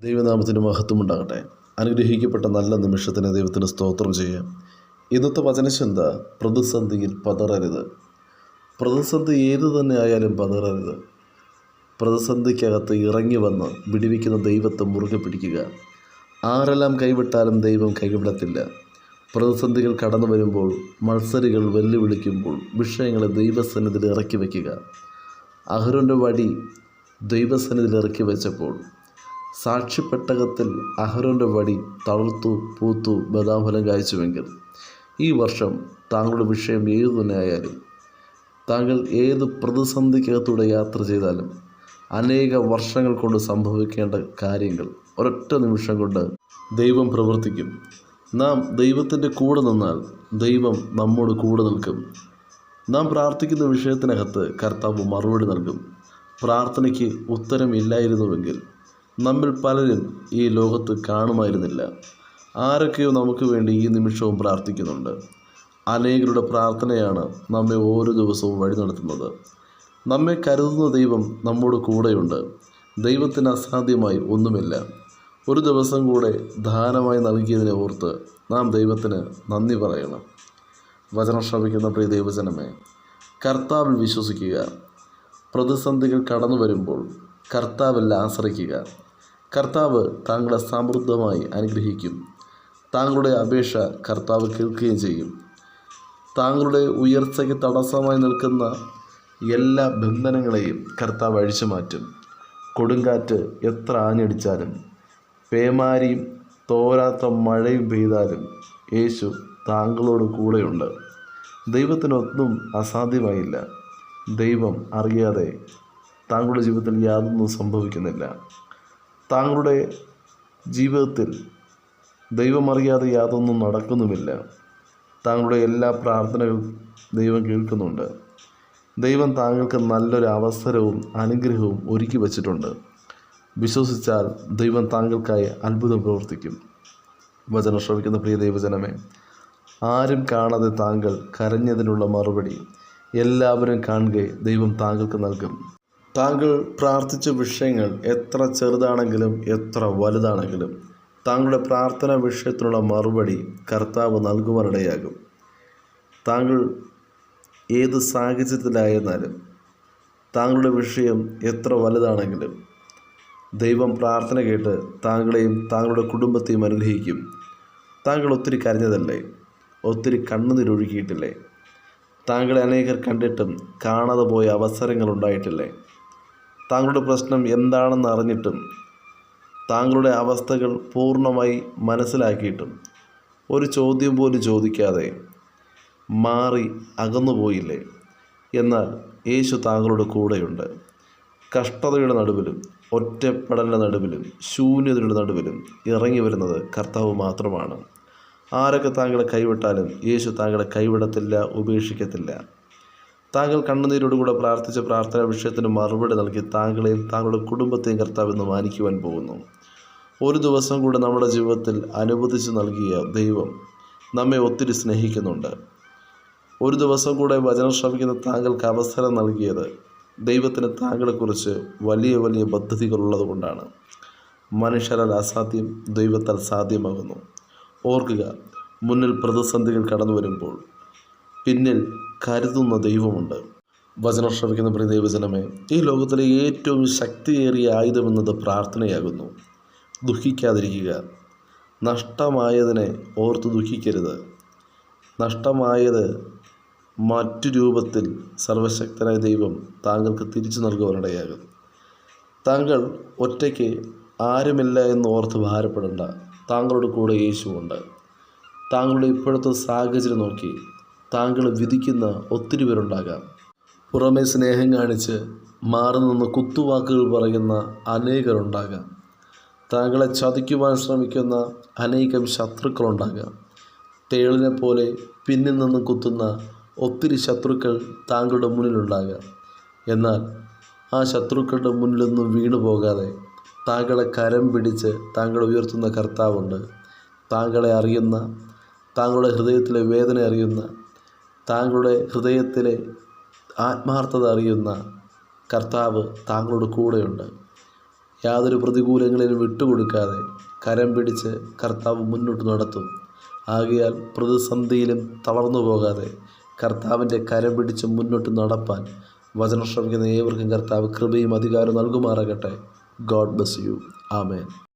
ദൈവനാമത്തിന് മഹത്വമുണ്ടാകട്ടെ. അനുഗ്രഹിക്കപ്പെട്ട നല്ല നിമിഷത്തിന് ദൈവത്തിന് സ്തോത്രം ചെയ്യാം. ഇന്നത്തെ വചനചിന്ത, പ്രതിസന്ധിയിൽ പതറരുത്. പ്രതിസന്ധി ഏതു തന്നെ ആയാലും പതറരുത്. പ്രതിസന്ധിക്കകത്ത് ഇറങ്ങി വന്ന് വിടുവിക്കുന്ന ദൈവത്തെ മുറുകെ പിടിക്കുക. ആരെല്ലാം കൈവിട്ടാലും ദൈവം കൈവിടത്തില്ല. പ്രതിസന്ധികൾ കടന്നു വരുമ്പോൾ, മത്സരികൾ വെല്ലുവിളിക്കുമ്പോൾ, വിഷയങ്ങളെ ദൈവസന്നിധിയിൽ ഇറക്കി വയ്ക്കുക. അഹരോൻ്റെ വടി ദൈവസന്നിധിയിൽ ഇറക്കി വെച്ചപ്പോൾ സാക്ഷിപ്പെട്ടകത്തിൽ അഹരോൻ്റെ വടി തളർത്തു, പൂത്തു, ബദാഫലം കായ്ച്ചുവെങ്കിൽ ഈ വർഷം താങ്കളുടെ വിഷയം ഏതു തന്നെ ആയാലും, താങ്കൾ ഏത് പ്രതിസന്ധിക്കകത്തൂടെ യാത്ര ചെയ്താലും, അനേക വർഷങ്ങൾ കൊണ്ട് സംഭവിക്കേണ്ട കാര്യങ്ങൾ ഒരൊറ്റ നിമിഷം കൊണ്ട് ദൈവം പ്രവർത്തിക്കും. നാം ദൈവത്തിൻ്റെ കൂടെ നിന്നാൽ ദൈവം നമ്മോട് കൂടെ നിൽക്കും. നാം പ്രാർത്ഥിക്കുന്ന വിഷയത്തിനകത്ത് കർത്താവ് മറുപടി നൽകും. പ്രാർത്ഥനയ്ക്ക് ഉത്തരമില്ലായിരുന്നുവെങ്കിൽ നമ്മിൽ പലരും ഈ ലോകത്ത് കാണുമായിരുന്നില്ല. ആരൊക്കെയോ നമുക്ക് വേണ്ടി ഈ നിമിഷവും പ്രാർത്ഥിക്കുന്നുണ്ട്. അനേകരുടെ പ്രാർത്ഥനയാണ് നമ്മെ ഓരോ ദിവസവും വഴി നടത്തുന്നത്. നമ്മെ കരുതുന്ന ദൈവം നമ്മോട് കൂടെയുണ്ട്. ദൈവത്തിന് അസാധ്യമായി ഒന്നുമില്ല. ഒരു ദിവസം കൂടെ ദാനമായി നൽകിയതിനെ ഓർത്ത് നാം ദൈവത്തിന് നന്ദി പറയണം. വചനം ശ്രവിക്കുന്ന പ്രിയ ദൈവജനമേ, കർത്താവിൽ വിശ്വസിക്കുക. പ്രതിസന്ധികൾ കടന്നു വരുമ്പോൾ കർത്താവിൽ ആശ്രയിക്കുക. കർത്താവ് താങ്കളെ സമൃദ്ധമായി അനുഗ്രഹിക്കും. താങ്കളുടെ അപേക്ഷ കർത്താവ് കേൾക്കുകയും ചെയ്യും. താങ്കളുടെ ഉയർച്ചയ്ക്ക് തടസ്സമായി നിൽക്കുന്ന എല്ലാ ബന്ധനങ്ങളെയും കർത്താവ് അഴിച്ചു മാറ്റും. കൊടുങ്കാറ്റ് എത്ര ആഞ്ഞടിച്ചാലും, പേമാരിയും തോരാത്ത മഴയും പെയ്താലും യേശു താങ്കളോട് കൂടെയുണ്ട്. ദൈവത്തിനൊന്നും അസാധ്യമായില്ല. ദൈവം അറിയാതെ താങ്കളുടെ ജീവിതത്തിൽ യാതൊന്നും സംഭവിക്കുന്നില്ല. താങ്കളുടെ ജീവിതത്തിൽ ദൈവമറിയാതെ യാതൊന്നും നടക്കുന്നുമില്ല. താങ്കളുടെ എല്ലാ പ്രാർത്ഥനകളും ദൈവം കേൾക്കുന്നുണ്ട്. ദൈവം താങ്കൾക്ക് നല്ലൊരു അവസരവും അനുഗ്രഹവും ഒരുക്കി വച്ചിട്ടുണ്ട്. വിശ്വസിച്ചാൽ ദൈവം താങ്കൾക്കായി അത്ഭുതം പ്രവർത്തിക്കും. വചനം ശ്രവിക്കുന്ന പ്രിയ ദൈവജനമേ, ആരും കാണാതെ താങ്കൾ കരഞ്ഞതിനുള്ള മറുപടി എല്ലാവരും കാണുകയെ ദൈവം താങ്കൾക്ക് നൽകും. താങ്കൾ പ്രാർത്ഥിച്ച വിഷയങ്ങൾ എത്ര ചെറുതാണെങ്കിലും എത്ര വലുതാണെങ്കിലും താങ്കളുടെ പ്രാർത്ഥനാ വിഷയത്തിനുള്ള മറുപടി കർത്താവ് നൽകുവാനിടയാകും. താങ്കൾ ഏത് സാഹചര്യത്തിലായിരുന്നാലും, താങ്കളുടെ വിഷയം എത്ര വലുതാണെങ്കിലും ദൈവം പ്രാർത്ഥന കേട്ട് താങ്കളെയും താങ്കളുടെ കുടുംബത്തെയും അനുഗ്രഹിക്കും. താങ്കൾ ഒത്തിരി കരഞ്ഞതല്ലേ? ഒത്തിരി കണ്ണുനീരൊഴുകിയിട്ടില്ലേ? താങ്കളെ അനേകർ കണ്ടിട്ടും കാണാതെ പോയ അവസരങ്ങളുണ്ടായിട്ടില്ലേ? താങ്കളുടെ പ്രശ്നം എന്താണെന്ന് അറിഞ്ഞിട്ടും, താങ്കളുടെ അവസ്ഥകൾ പൂർണ്ണമായി മനസ്സിലാക്കിയിട്ടും ഒരു ചോദ്യം പോലും ചോദിക്കാതെ മാറി അകന്നുപോയില്ലേ? എന്നാൽ യേശു താങ്കളുടെ കൂടെയുണ്ട്. കഷ്ടതയുടെ നടുവിലും ഒറ്റപ്പെടലിൻ്റെ നടുവിലും ശൂന്യതയുടെ നടുവിലും ഇറങ്ങി വരുന്നത് കർത്താവ് മാത്രമാണ്. ആരൊക്കെ താങ്കളെ കൈവിട്ടാലും യേശു താങ്കളെ കൈവിടത്തില്ല, ഉപേക്ഷിക്കത്തില്ല. താങ്കൾ കണ്ണുനീരോടുകൂടെ പ്രാർത്ഥിച്ച പ്രാർത്ഥനാ വിഷയത്തിന് മറുപടി നൽകി താങ്കളെയും താങ്കളുടെ കുടുംബത്തെയും കർത്താവ് ഇന്ന് മാനിക്കുവാൻ പോകുന്നു. ഒരു ദിവസം കൂടെ നമ്മുടെ ജീവിതത്തിൽ അനുവദിച്ച് നൽകിയ ദൈവം നമ്മെ ഒത്തിരി സ്നേഹിക്കുന്നുണ്ട്. ഒരു ദിവസം കൂടെ വചനം ശ്രവിക്കുന്ന താങ്കൾക്ക് അവസരം നൽകിയത് ദൈവത്തിന് താങ്കളെക്കുറിച്ച് വലിയ വലിയ പദ്ധതികളുള്ളത് കൊണ്ടാണ്. മനുഷ്യരാൽ അസാധ്യം ദൈവത്താൽ സാധ്യമാകുന്നു. ഓർക്കുക, മുന്നിൽ പ്രതിസന്ധികൾ കടന്നു വരുമ്പോൾ പിന്നിൽ കരുതുന്ന ദൈവമുണ്ട്. വചനം ശ്രവിക്കുന്ന പ്രിയ ദൈവജനമേ, ഈ ലോകത്തിലെ ഏറ്റവും ശക്തിയേറിയ ആയുധമെന്നത് പ്രാർത്ഥനയാകുന്നു. ദുഃഖിക്കാതിരിക്കുക. നഷ്ടമായതിനെ ഓർത്ത് ദുഃഖിക്കരുത്. നഷ്ടമായത് മറ്റു രൂപത്തിൽ സർവശക്തനായ ദൈവം താങ്കൾക്ക് തിരിച്ചു നൽകുവാനിടയാകും. താങ്കൾ ഒറ്റയ്ക്ക് ആരുമില്ല എന്ന് ഓർത്ത് ഭാരപ്പെടേണ്ട. താങ്കളുടെ കൂടെ യേശുവുണ്ട്. താങ്കളുടെ ഇപ്പോഴത്തെ സാഹചര്യം നോക്കി താങ്കൾ വിധിക്കുന്ന ഒത്തിരി പേരുണ്ടാകാം. പുറമേ സ്നേഹം കാണിച്ച് മാറി നിന്ന് കുത്തുവാക്കുകൾ പറയുന്ന അനേകരുണ്ടാകാം. താങ്കളെ ചതിക്കുവാൻ ശ്രമിക്കുന്ന അനേകം ശത്രുക്കളുണ്ടാകാം. തേളിനെ പോലെ പിന്നിൽ നിന്ന് കുത്തുന്ന ഒത്തിരി ശത്രുക്കൾ താങ്കളുടെ മുന്നിലുണ്ടാകാം. എന്നാൽ ആ ശത്രുക്കളുടെ മുന്നിലൊന്നും വീണു പോകാതെ താങ്കളെ കരം പിടിച്ച് താങ്കളെ ഉയർത്തുന്ന കർത്താവുണ്ട്. താങ്കളെ അറിയുന്ന, താങ്കളുടെ ഹൃദയത്തിലെ വേദന അറിയുന്ന, താങ്കളുടെ ഹൃദയത്തിലെ ആത്മാർത്ഥത അറിയുന്ന കർത്താവ് താങ്കളുടെ കൂടെയുണ്ട്. യാതൊരു പ്രതികൂലങ്ങളിലും വിട്ടുകൊടുക്കാതെ കരം പിടിച്ച് കർത്താവ് മുന്നോട്ട് നടത്തും. ആകയാൽ പ്രതിസന്ധിയിലും തളർന്നു പോകാതെ കർത്താവിൻ്റെ കരം പിടിച്ച് മുന്നോട്ട് നടപ്പാൻ വചനം ശ്രമിക്കുന്ന ഏവർക്കും കർത്താവ് കൃപയും അധികാരവും നൽകുമാറാകട്ടെ. God bless you. ആമേൻ.